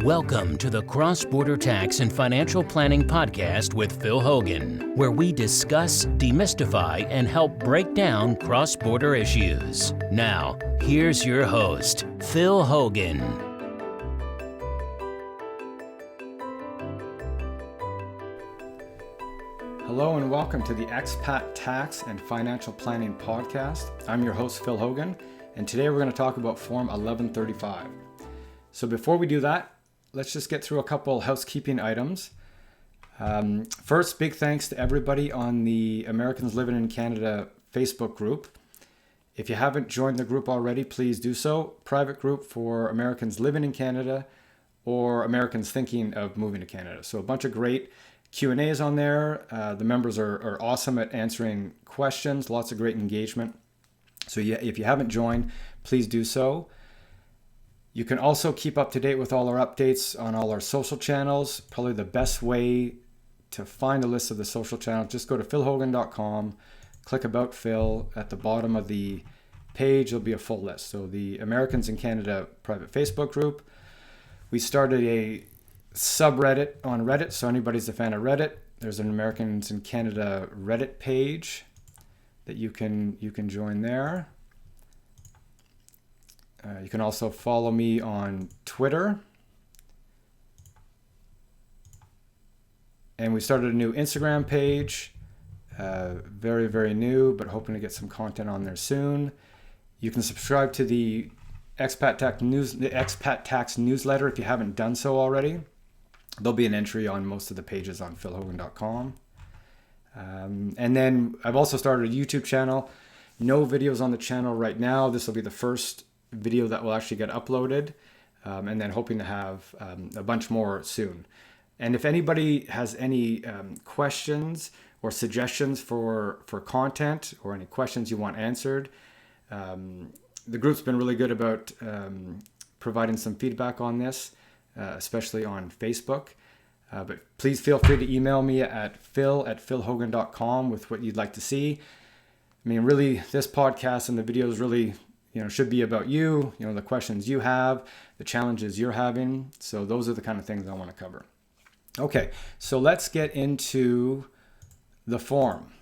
Welcome to the Cross-Border Tax and Financial Planning Podcast with Phil Hogan, where we discuss, demystify, and help break down cross-border issues. Now, here's your host, Phil Hogan. Hello and welcome to the Expat Tax and Financial Planning Podcast. I'm your host, Phil Hogan, and today we're going to talk about Form 1135. So before we do that, let's just get through a couple housekeeping items. First, big thanks to everybody on the Americans Living in Canada Facebook group. If you haven't joined the group already, please do so. Private group for Americans living in Canada or Americans thinking of moving to Canada. So a bunch of great Q&As on there. The members are awesome at answering questions, lots of great engagement. So yeah, if you haven't joined, please do so. You can also keep up to date with all our updates on all our social channels. Probably the best way to find a list of the social channels, just go to philhogan.com, click About Phil. At the bottom of the page, there'll be a full list. So the Americans in Canada private Facebook group. We started a subreddit on Reddit, so anybody's a fan of Reddit, there's an Americans in Canada Reddit page that you can join there. You can also follow me on Twitter. And we started a new Instagram page. Very, very new, but hoping to get some content on there soon. You can subscribe to the Expat Tax newsletter if you haven't done so already. There'll be an entry on most of the pages on philhogan.com. And then I've also started a YouTube channel. No videos on the channel right now. This will be the first video that will actually get uploaded, and then hoping to have a bunch more soon. And if anybody has any questions or suggestions for content or any questions you want answered, the group's been really good about providing some feedback on this, especially on Facebook. But please feel free to email me at phil@philhogan.com with what you'd like to see. I mean, really, this podcast and the videos really should be about you, the questions you have, the challenges you're having. So those are the kind of things I want to cover. Okay, so let's get into the form.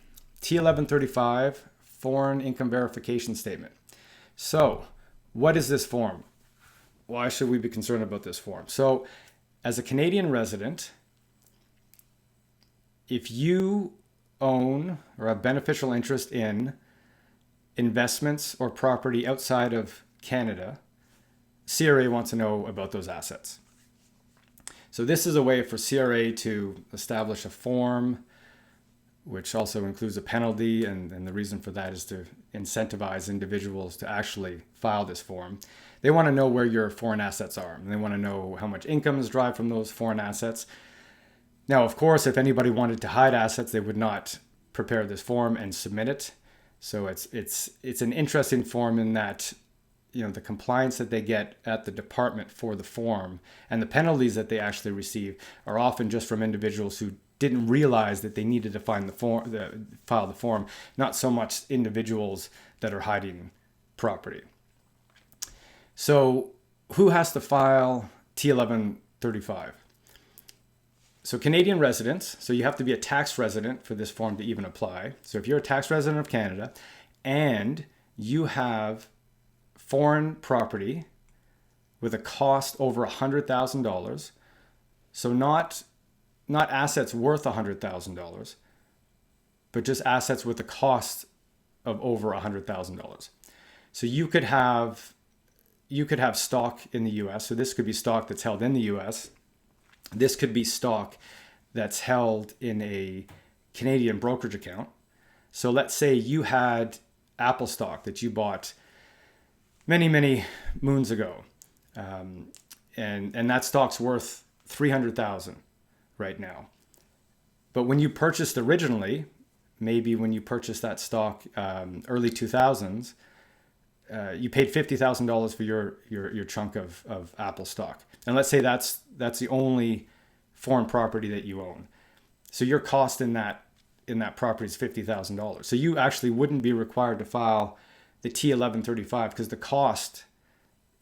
T1135, Foreign Income Verification Statement. So what is this form? Why should we be concerned about this form? So as a Canadian resident, if you own or have beneficial interest in investments or property outside of Canada, CRA wants to know about those assets. So this is a way for CRA to establish a form, which also includes a penalty, and the reason for that is to incentivize individuals to actually file this form. They want to know where your foreign assets are, and they want to know how much income is derived from those foreign assets. Now, of course, if anybody wanted to hide assets, they would not prepare this form and submit it. So it's an interesting form in that, the compliance that they get at the department for the form and the penalties that they actually receive are often just from individuals who didn't realize that they needed to file the form, not so much individuals that are hiding property. So who has to file T1135? So Canadian residents, so you have to be a tax resident for this form to even apply. So if you're a tax resident of Canada and you have foreign property with a cost over $100,000, so not assets worth $100,000, but just assets with a cost of over $100,000. So you could have stock in the US. So this could be stock that's held in the US. This could be stock that's held in a Canadian brokerage account. So let's say you had Apple stock that you bought many, many moons ago. And that stock's worth $300,000 right now. But when you purchased originally, maybe when you purchased that stock early 2000s, you paid $50,000 for your chunk of Apple stock. And let's say that's the only foreign property that you own. So your cost in that property is $50,000. So you actually wouldn't be required to file the T1135 because the cost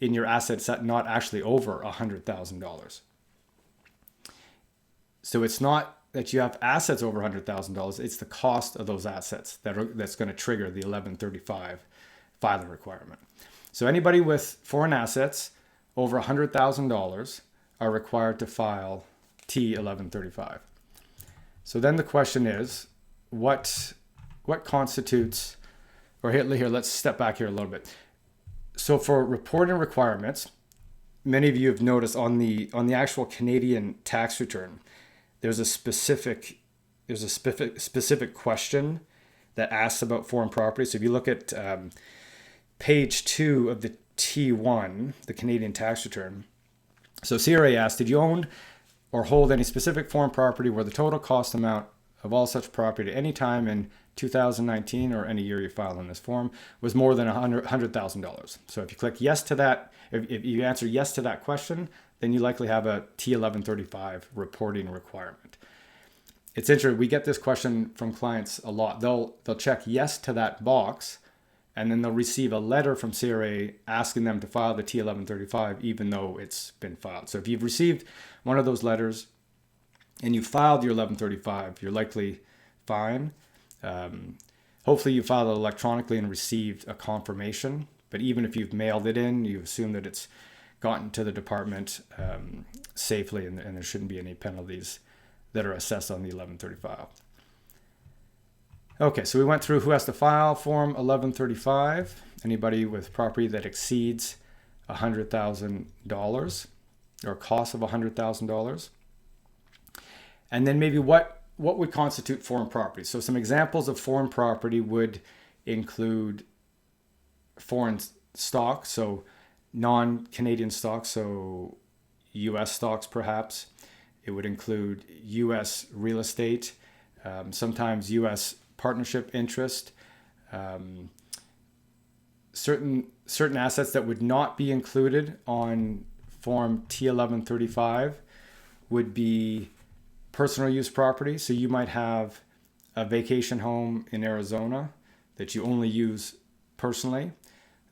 in your assets that not actually over $100,000. So it's not that you have assets over $100,000, it's the cost of those assets that's going to trigger the 1135 filing requirement. So anybody with foreign assets over $100,000 are required to file T1135. So then the question is, what constitutes, or here, let's step back here a little bit. So for reporting requirements, many of you have noticed on the actual Canadian tax return, there's a specific question that asks about foreign property. So if you look at page 2 of the T1, the Canadian tax return, so CRA asks, did you own or hold any specific foreign property where the total cost amount of all such property at any time in 2019 or any year you filed on this form was more than $100,000. So if you click yes to that, if you answer yes to that question, then you likely have a T1135 reporting requirement. It's interesting, we get this question from clients a lot. They'll check yes to that box, and then they'll receive a letter from CRA asking them to file the T1135 even though it's been filed. So if you've received one of those letters and you filed your 1135, you're likely fine. Hopefully you filed it electronically and received a confirmation. But even if you've mailed it in, you assume that it's gotten to the department safely, and there shouldn't be any penalties that are assessed on the 1135. Okay, so we went through who has to file Form 1135. Anybody with property that exceeds $100,000 or cost of $100,000. And then maybe what would constitute foreign property? So some examples of foreign property would include foreign stocks, so non-Canadian stocks, so US stocks perhaps. It would include US real estate, sometimes US partnership interest, certain assets that would not be included on Form T1135 would be personal use property. So you might have a vacation home in Arizona that you only use personally.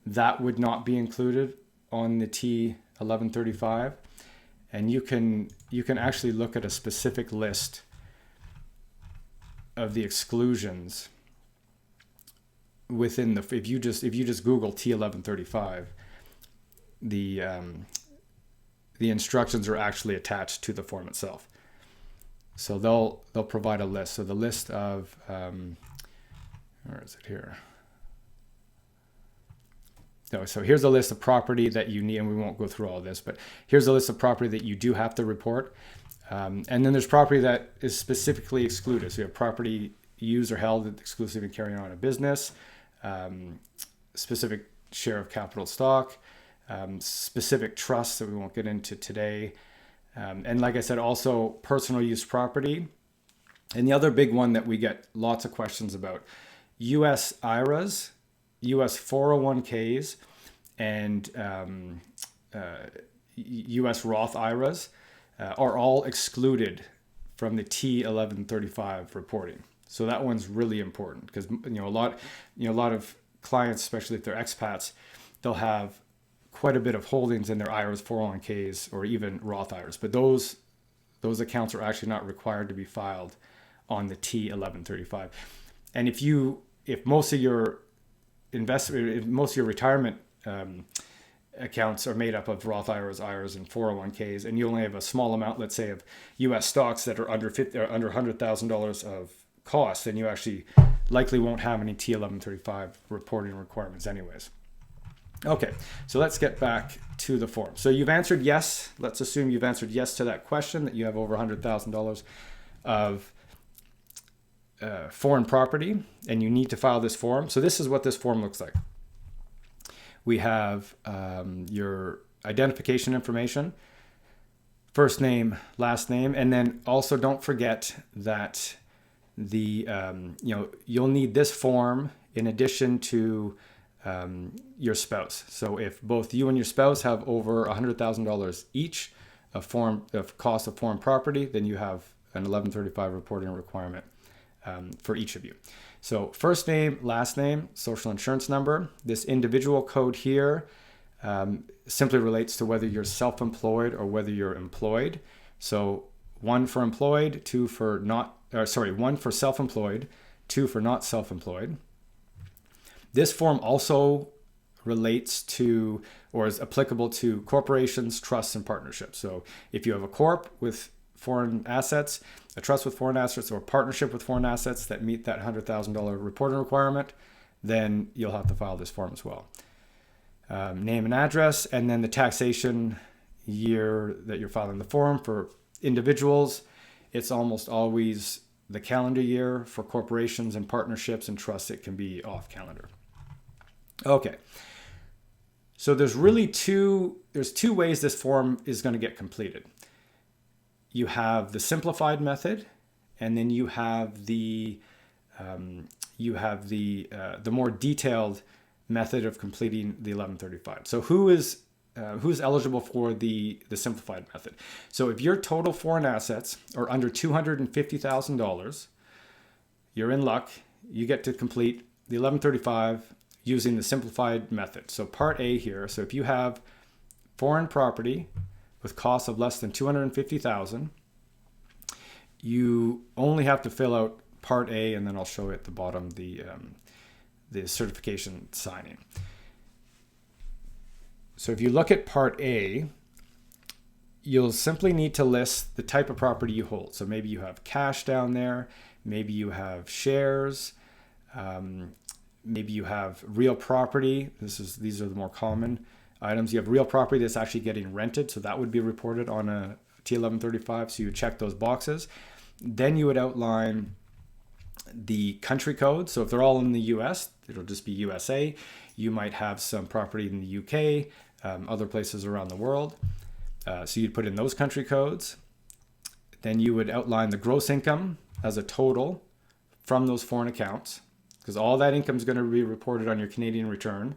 That would not be included on the T1135. And you can actually look at a specific list of the exclusions within the, if you just Google T1135, the instructions are actually attached to the form itself. So they'll provide a list. So the list of where is it here? No, so here's a list of property that you need, and we won't go through all this, but here's a list of property that you do have to report. And then there's property that is specifically excluded. So you have property used or held exclusively carrying on a business, specific share of capital stock, specific trusts that we won't get into today. And like I said, also personal use property. And the other big one that we get lots of questions about, US IRAs, US 401ks, and US Roth IRAs are all excluded from the T1135 reporting. So that one's really important because a lot of clients, especially if they're expats, they'll have quite a bit of holdings in their IRAs, 401ks, or even Roth IRAs. But those accounts are actually not required to be filed on the T1135. And if most of your retirement accounts are made up of Roth IRAs, and 401ks, and you only have a small amount, let's say, of U.S. stocks that are under $100,000 of cost, then you actually likely won't have any T1135 reporting requirements anyways. Okay, so let's get back to the form. So you've answered yes. Let's assume you've answered yes to that question, that you have over $100,000 of foreign property, and you need to file this form. So this is what this form looks like. We have your identification information, first name, last name, and then also don't forget that you'll need this form in addition to your spouse. So if both you and your spouse have over $100,000 each of cost of foreign property, then you have an 1135 reporting requirement for each of you. So first name, last name, social insurance number. This individual code here simply relates to whether you're self-employed or whether you're employed. So one for employed, one for self-employed, two for not self-employed. This form also relates to or is applicable to corporations, trusts, and partnerships. So if you have a corp with foreign assets, a trust with foreign assets, or a partnership with foreign assets that meet that $100,000 reporting requirement, then you'll have to file this form as well. Name and address, and then the taxation year that you're filing the form. For individuals, it's almost always the calendar year. For corporations and partnerships and trusts, it can be off calendar. Okay. So there's two ways this form is going to get completed. You have the simplified method, and then you have the more detailed method of completing the 1135. So who's eligible for the simplified method? So if your total foreign assets are under $250,000, you're in luck. You get to complete the 1135 using the simplified method. So part A here. So if you have foreign property with costs of less than $250,000, you only have to fill out part A, and then I'll show you at the bottom the certification signing. So if you look at part A, you'll simply need to list the type of property you hold. So maybe you have cash down there, maybe you have shares, maybe you have real property. These are the more common items. You have real property that's actually getting rented, so that would be reported on a T1135. So you check those boxes. Then you would outline the country code. So if they're all in the US, it'll just be USA. You might have some property in the UK, other places around the world. So you'd put in those country codes. Then you would outline the gross income as a total from those foreign accounts, because all that income is going to be reported on your Canadian return.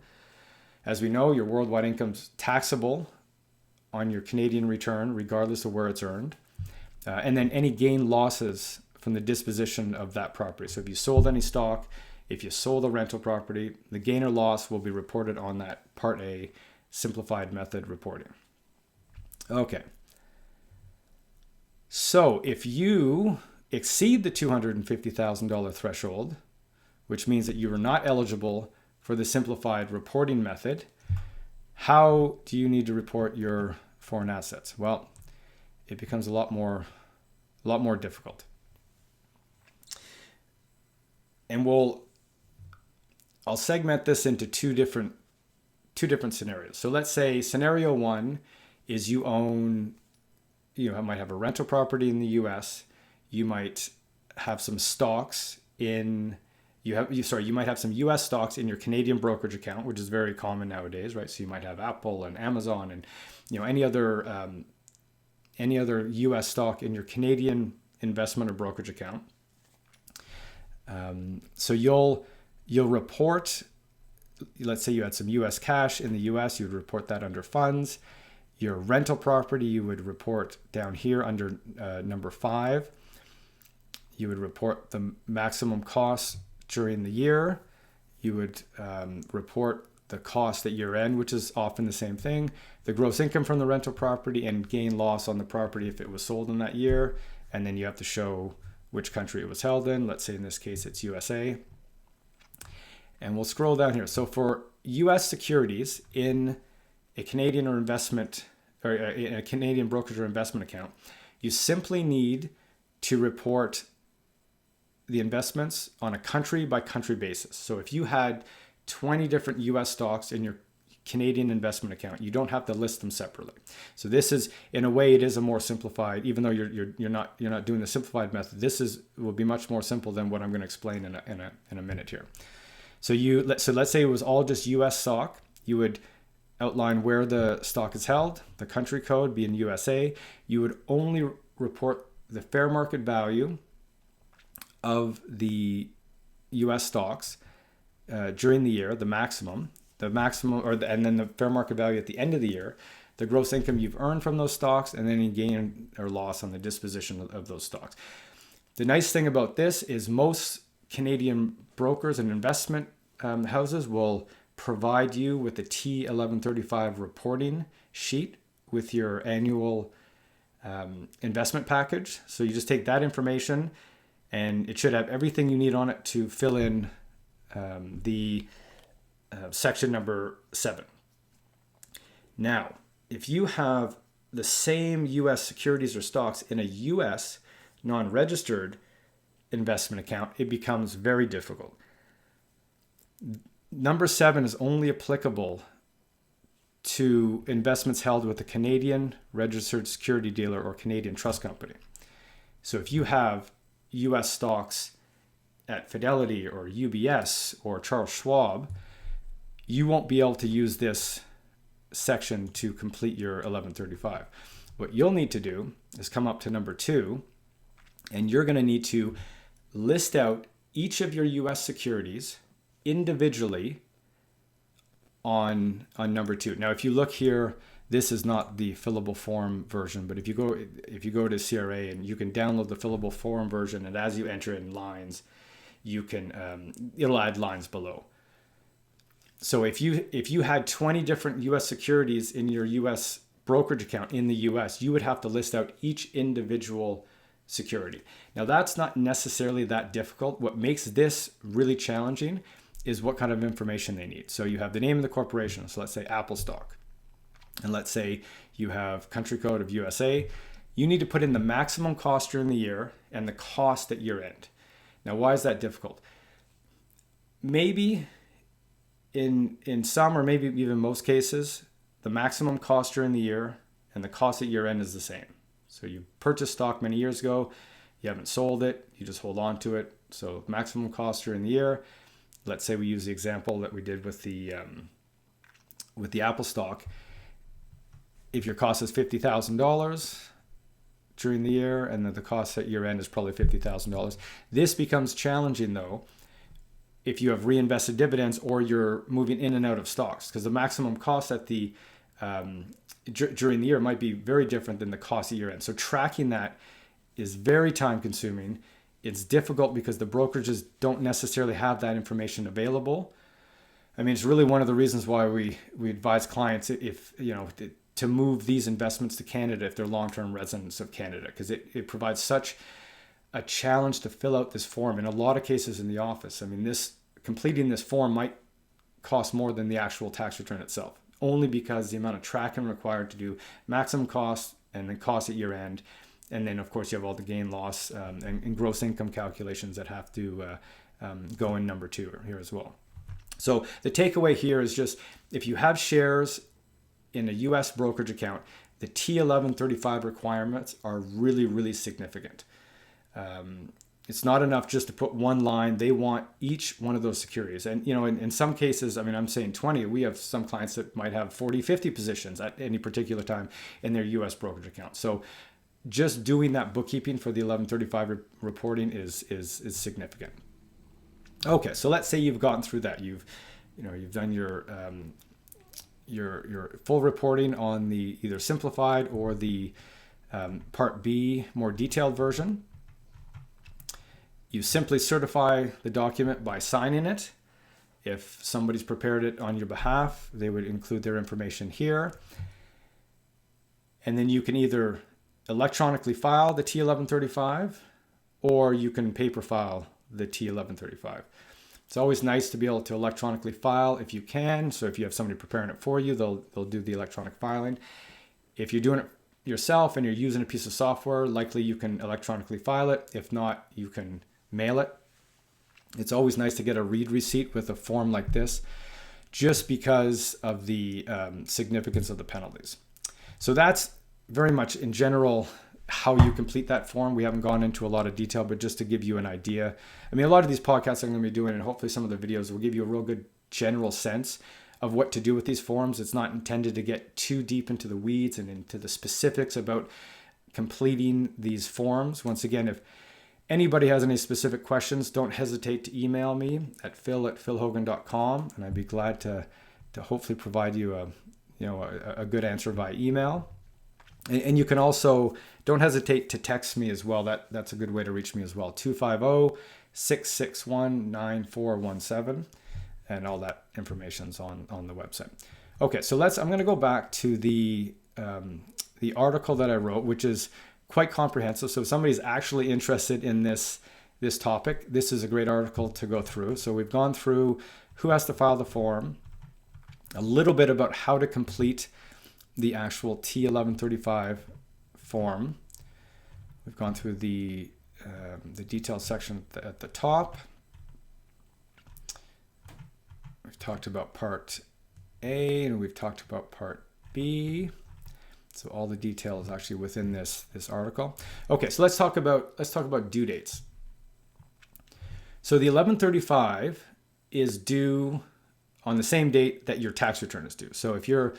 As we know, your worldwide income's taxable on your Canadian return, regardless of where it's earned. And then any gain losses from the disposition of that property. So if you sold any stock, if you sold a rental property, the gain or loss will be reported on that Part A simplified method reporting. Okay. So if you exceed the $250,000 threshold, which means that you are not eligible for the simplified reporting method, how do you need to report your foreign assets? Well, it becomes a lot more difficult. And I'll segment this into two different scenarios. So let's say scenario one is you might have a rental property in the US. You might have some stocks you might have some US stocks in your Canadian brokerage account, which is very common nowadays, right? So you might have Apple and Amazon and any other US stock in your Canadian investment or brokerage account. So you'll report, let's say you had some US cash in the US, you would report that under funds. Your rental property, you would report down here under number 5. You would report the maximum cost during the year. You would report the cost at year end, which is often the same thing, the gross income from the rental property, and gain loss on the property if it was sold in that year. And then you have to show which country it was held in. Let's say in this case it's USA. And we'll scroll down here. So for US securities in a Canadian or investment or in a Canadian brokerage or investment account, you simply need to report the investments on a country by country basis. So if you had 20 different US stocks in your Canadian investment account, you don't have to list them separately. So this is, in a way, it is a more simplified, even though you're not doing the simplified method, will be much more simple than what I'm going to explain in a minute here. So let's say it was all just US stock. You would outline where the stock is held, the country code being USA. You would only report the fair market value of the US stocks during the year, the maximum, and then the fair market value at the end of the year, the gross income you've earned from those stocks, and then any gain or loss on the disposition of those stocks. The nice thing about this is most Canadian brokers and investment houses will provide you with the T1135 reporting sheet with your annual investment package. So you just take that information and it should have everything you need on it to fill in the section number 7. Now, if you have the same U.S. securities or stocks in a U.S. non-registered investment account, it becomes very difficult. Number 7 is only applicable to investments held with a Canadian registered security dealer or Canadian trust company. So if you have U.S. stocks at Fidelity or UBS or Charles Schwab, you won't be able to use this section to complete your 1135. What you'll need to do is come up to number 2, and you're going to need to list out each of your U.S. securities individually on number 2. Now, if you look here, this is not the fillable form version, but if you go to CRA and you can download the fillable form version, and as you enter in lines, you can it'll add lines below. So if you had 20 different U.S. securities in your U.S. brokerage account in the U.S., you would have to list out each individual security. Now, that's not necessarily that difficult. What makes this really challenging is what kind of information they need. So you have the name of the corporation. So let's say Apple stock. And let's say you have country code of USA. You need to put in the maximum cost during the year and the cost at year end. Now, why is that difficult? Maybe in some or maybe even most cases, the maximum cost during the year and the cost at year end is the same. So you purchased stock many years ago, you haven't sold it, you just hold on to it. So maximum cost during the year. Let's say we use the example that we did with the Apple stock. If your cost is $50,000 during the year and then the cost at year end is probably $50,000, this becomes challenging though if you have reinvested dividends or you're moving in and out of stocks, because the maximum cost at the during the year might be very different than the cost at year end. So tracking that is very time consuming. It's difficult because the brokerages don't necessarily have that information available. I mean, it's really one of the reasons why we advise clients if to move these investments to Canada if they're long-term residents of Canada, because it provides such a challenge to fill out this form in a lot of cases in the office. I mean, completing this form might cost more than the actual tax return itself, only because the amount of tracking required to do maximum cost and then cost at year end. And then, of course, you have all the gain, loss, and gross income calculations that have to go in number 2 here as well. So the takeaway here is just if you have shares in a U.S. brokerage account, the T1135 requirements are really, really significant. It's not enough just to put one line. They want each one of those securities. And, in some cases, I mean, I'm saying 20. We have some clients that might have 40, 50 positions at any particular time in their U.S. brokerage account. So just doing that bookkeeping for the 1135 reporting is significant. Okay, so let's say you've gotten through that. You've done your full reporting on the either simplified or the Part B more detailed version. You simply certify the document by signing it. If somebody's prepared it on your behalf, they would include their information here. And then you can either electronically file the T1135 or you can paper file the T1135. It's always nice to be able to electronically file if you can. So if you have somebody preparing it for you, they'll do the electronic filing. If you're doing it yourself and you're using a piece of software, likely you can electronically file it. If not, you can mail it. It's always nice to get a read receipt with a form like this, just because of the significance of the penalties. So that's very much in general how you complete that form. We haven't gone into a lot of detail, but just to give you an idea. I mean, a lot of these podcasts I'm going to be doing, and hopefully some of the videos will give you a real good general sense of what to do with these forms. It's not intended to get too deep into the weeds and into the specifics about completing these forms. Once again, if anybody has any specific questions, don't hesitate to email me at phil@philhogan.com, and I'd be glad to hopefully provide you a good answer by email. And you can also, don't hesitate to text me as well. That's a good way to reach me as well. 250-661-9417. and all that information's on the website. Okay, so I'm going to go back to the article that I wrote, which is quite comprehensive. So if somebody's actually interested in this topic, this is a great article to go through. So we've gone through who has to file the form, a little bit about how to complete the actual T1135 form. We've gone through the details section at the top. We've talked about part A and we've talked about part B. So all the detail is actually within this article. Okay, so let's talk about due dates. So the 1135 is due on the same date that your tax return is due. So if your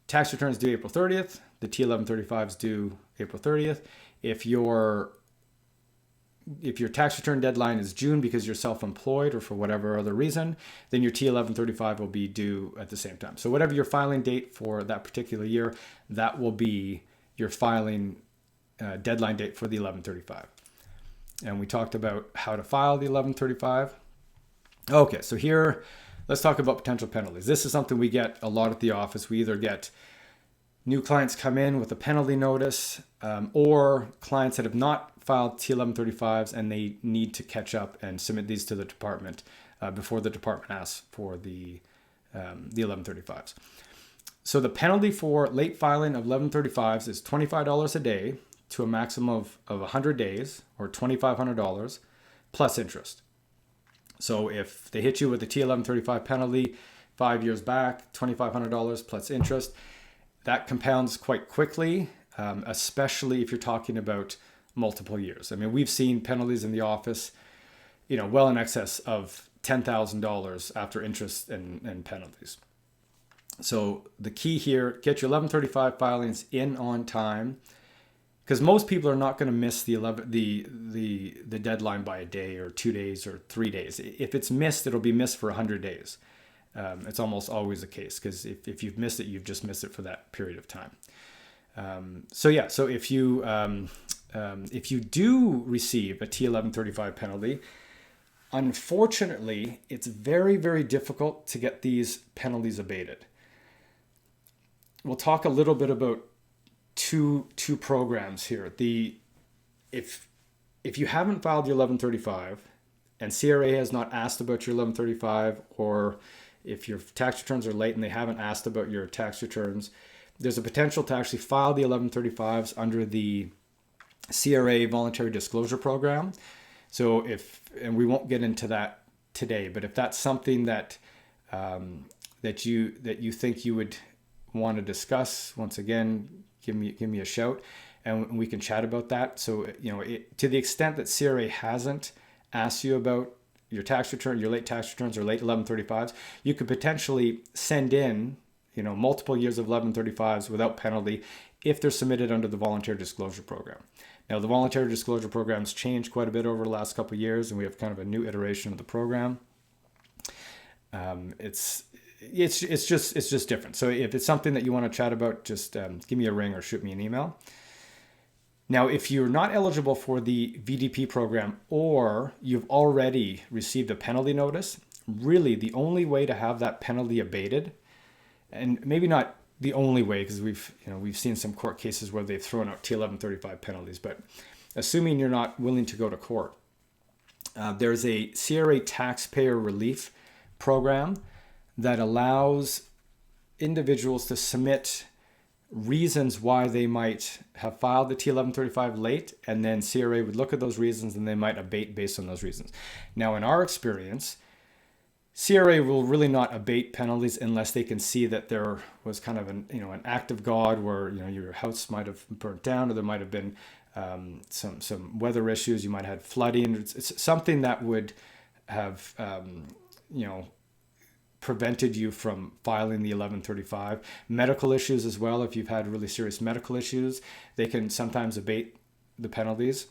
tax return is due April 30th, the T1135 is due April 30th. If your tax return deadline is June because you're self-employed or for whatever other reason, then your T1135 will be due at the same time. So whatever your filing date for that particular year, that will be your filing deadline date for the 1135. And we talked about how to file the 1135. Okay, so here, let's talk about potential penalties. This is something we get a lot at the office. We either get new clients come in with a penalty notice or clients that have not filed T1135s and they need to catch up and submit these to the department before the department asks for the 1135s. So the penalty for late filing of 1135s is $25 a day to a maximum of 100 days or $2,500 plus interest. So if they hit you with the T1135 penalty 5 years back, $2,500 plus interest, that compounds quite quickly, especially if you're talking about multiple years. I mean, we've seen penalties in the office, well in excess of $10,000 after interest and penalties. So the key here, get your 1135 filings in on time, because most people are not going to miss the deadline by a day or 2 days or 3 days. If it's missed, it'll be missed for 100 days. It's almost always the case, because if you've missed it, you've just missed it for that period of time. So if you do receive a T1135 penalty, unfortunately, it's very, very difficult to get these penalties abated. We'll talk a little bit about two programs here. If you haven't filed your 1135 and CRA has not asked about your 1135, or if your tax returns are late and they haven't asked about your tax returns, there's a potential to actually file the 1135s under the CRA voluntary disclosure program. So and we won't get into that today, but if that's something that you think you would want to discuss, once again, give me a shout and we can chat about that. So, to the extent that CRA hasn't asked you about your tax return, your late tax returns or late 1135s, you could potentially send in, multiple years of 1135s without penalty if they're submitted under the voluntary disclosure program. Now, the voluntary disclosure program's changed quite a bit over the last couple of years, and we have kind of a new iteration of the program. It's just different. So if it's something that you want to chat about, just give me a ring or shoot me an email. Now, if you're not eligible for the VDP program or you've already received a penalty notice, really the only way to have that penalty abated, and maybe not the only way, because we've seen some court cases where they've thrown out T1135 penalties, but assuming you're not willing to go to court, there's a CRA taxpayer relief program that allows individuals to submit reasons why they might have filed the T1135 late, and then CRA would look at those reasons and they might abate based on those reasons. Now, in our experience, CRA will really not abate penalties unless they can see that there was kind of an act of God where your house might have burnt down, or there might have been some weather issues. You might have had flooding. It's something that would have prevented you from filing the 1135. Medical issues as well. If you've had really serious medical issues, they can sometimes abate the penalties.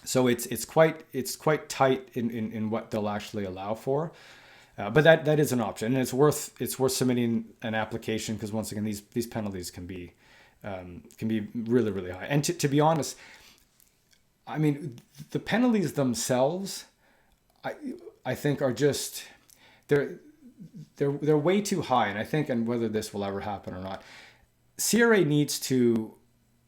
So it's quite tight in what they'll actually allow for. But that is an option, and it's worth submitting an application, because once again, these penalties can be really, really high. And to be honest, I mean, the penalties themselves, I think are just they're way too high. And I think, and whether this will ever happen or not, CRA needs to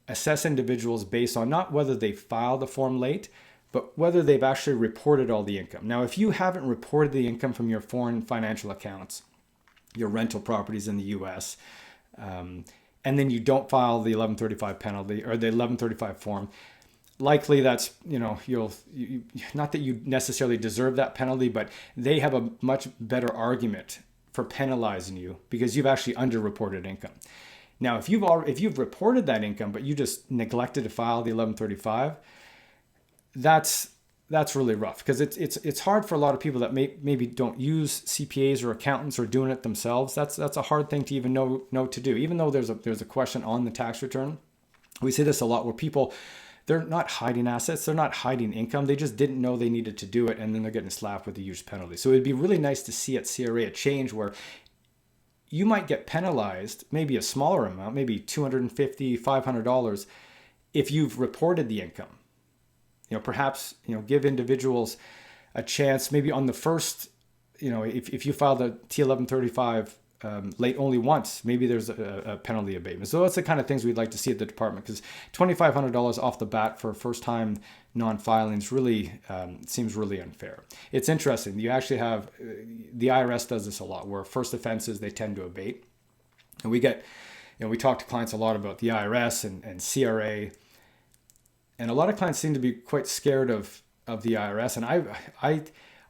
assess individuals based on not whether they filed the form late, but whether they've actually reported all the income. Now, if you haven't reported the income from your foreign financial accounts, your rental properties in the US, and then you don't file the 1135 penalty or the 1135 form, likely that's, you'll not that you necessarily deserve that penalty, but they have a much better argument for penalizing you because you've actually underreported income. Now, if you've reported that income, but you just neglected to file the 1135, that's really rough because it's hard for a lot of people that maybe don't use CPAs or accountants or doing it themselves. That's a hard thing to even know to do. Even though there's a question on the tax return, we see this a lot where people, they're not hiding assets, they're not hiding income, they just didn't know they needed to do it, and then they're getting slapped with a huge penalty. So it'd be really nice to see at CRA a change where you might get penalized, maybe a smaller amount, maybe $250, $500, if you've reported the income. Perhaps, give individuals a chance, maybe on the first, if you file the T1135 late only once, maybe there's a penalty abatement. So that's the kind of things we'd like to see at the department, because $2,500 off the bat for first-time non-filings really seems really unfair. It's interesting. You actually have, the IRS does this a lot, where first offenses, they tend to abate. And we get, we talk to clients a lot about the IRS and CRA, and a lot of clients seem to be quite scared of the IRS. And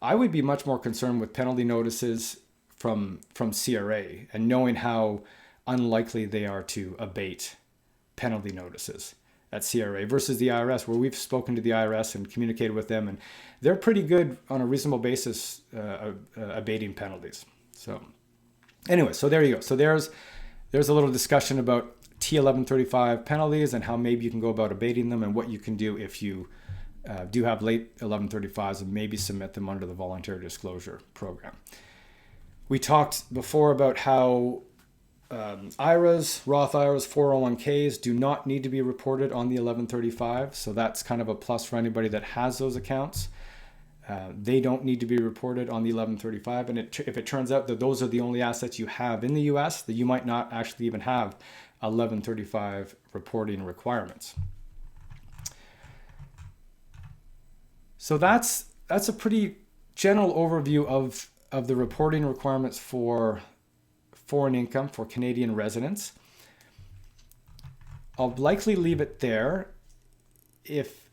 I would be much more concerned with penalty notices from CRA and knowing how unlikely they are to abate penalty notices at CRA versus the IRS, where we've spoken to the IRS and communicated with them, and they're pretty good on a reasonable basis abating penalties. So anyway, so there you go. So there's a little discussion about T1135 penalties and how maybe you can go about abating them and what you can do if you do have late 1135s and maybe submit them under the voluntary disclosure program. We talked before about how IRAs, Roth IRAs, 401ks do not need to be reported on the 1135. So that's kind of a plus for anybody that has those accounts. They don't need to be reported on the 1135. And if it turns out that those are the only assets you have in the US, that you might not actually even have 1135 reporting requirements. So that's a pretty general overview of the reporting requirements for foreign income for Canadian residents. I'll likely leave it there. If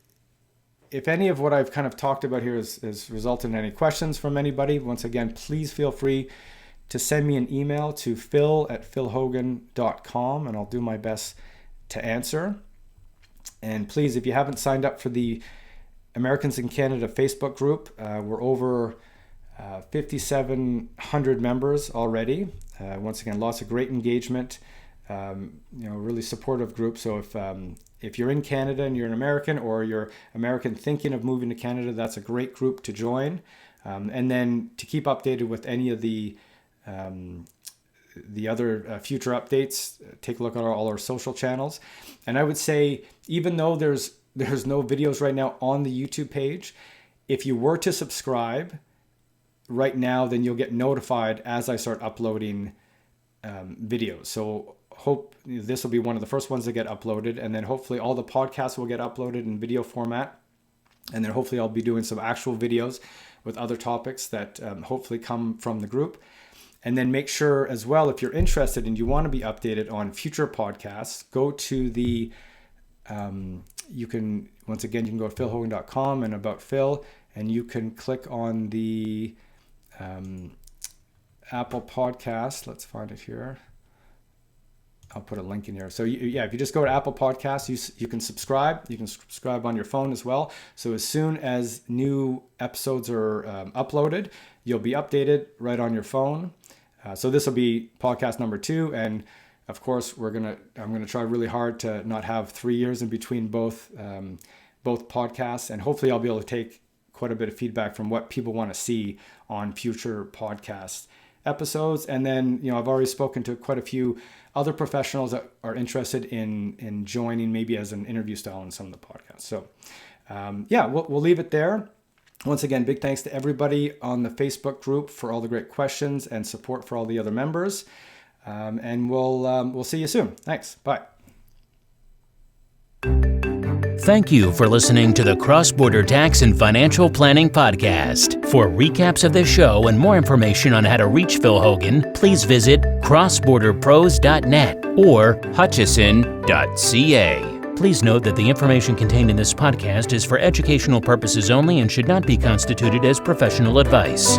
any of what I've kind of talked about here has resulted in any questions from anybody, once again, please feel free to send me an email to phil@philhogan.com, and I'll do my best to answer. And please, if you haven't signed up for the Americans in Canada Facebook group, we're over 5,700 members already. Once again, lots of great engagement, really supportive group. So if you're in Canada and you're an American, or you're American thinking of moving to Canada, that's a great group to join. And then to keep updated with any of the other future updates, take a look at all our social channels. And I would say, even though there's no videos right now on the YouTube page, if you were to subscribe right now, then you'll get notified as I start uploading videos. So hope this will be one of the first ones that get uploaded, and then hopefully all the podcasts will get uploaded in video format. And then hopefully I'll be doing some actual videos with other topics that hopefully come from the group. And then make sure as well, if you're interested and you want to be updated on future podcasts, go to the, you can go to philhogan.com and About Phil, and you can click on the Apple Podcast. Let's find it here. I'll put a link in here. So if you just go to Apple Podcasts, you can subscribe. You can subscribe on your phone as well. So as soon as new episodes are uploaded, you'll be updated right on your phone. So this will be podcast number 2, and of course I'm gonna try really hard to not have 3 years in between both podcasts, and hopefully I'll be able to take quite a bit of feedback from what people want to see on future podcast episodes. And then I've already spoken to quite a few other professionals that are interested in joining, maybe as an interview style in some of the podcasts. So we'll leave it there. Once again, big thanks to everybody on the Facebook group for all the great questions and support for all the other members. And we'll see you soon. Thanks. Bye. Thank you for listening to the Cross-Border Tax and Financial Planning Podcast. For recaps of this show and more information on how to reach Phil Hogan, please visit crossborderpros.net or hutchison.ca. Please note that the information contained in this podcast is for educational purposes only and should not be constituted as professional advice.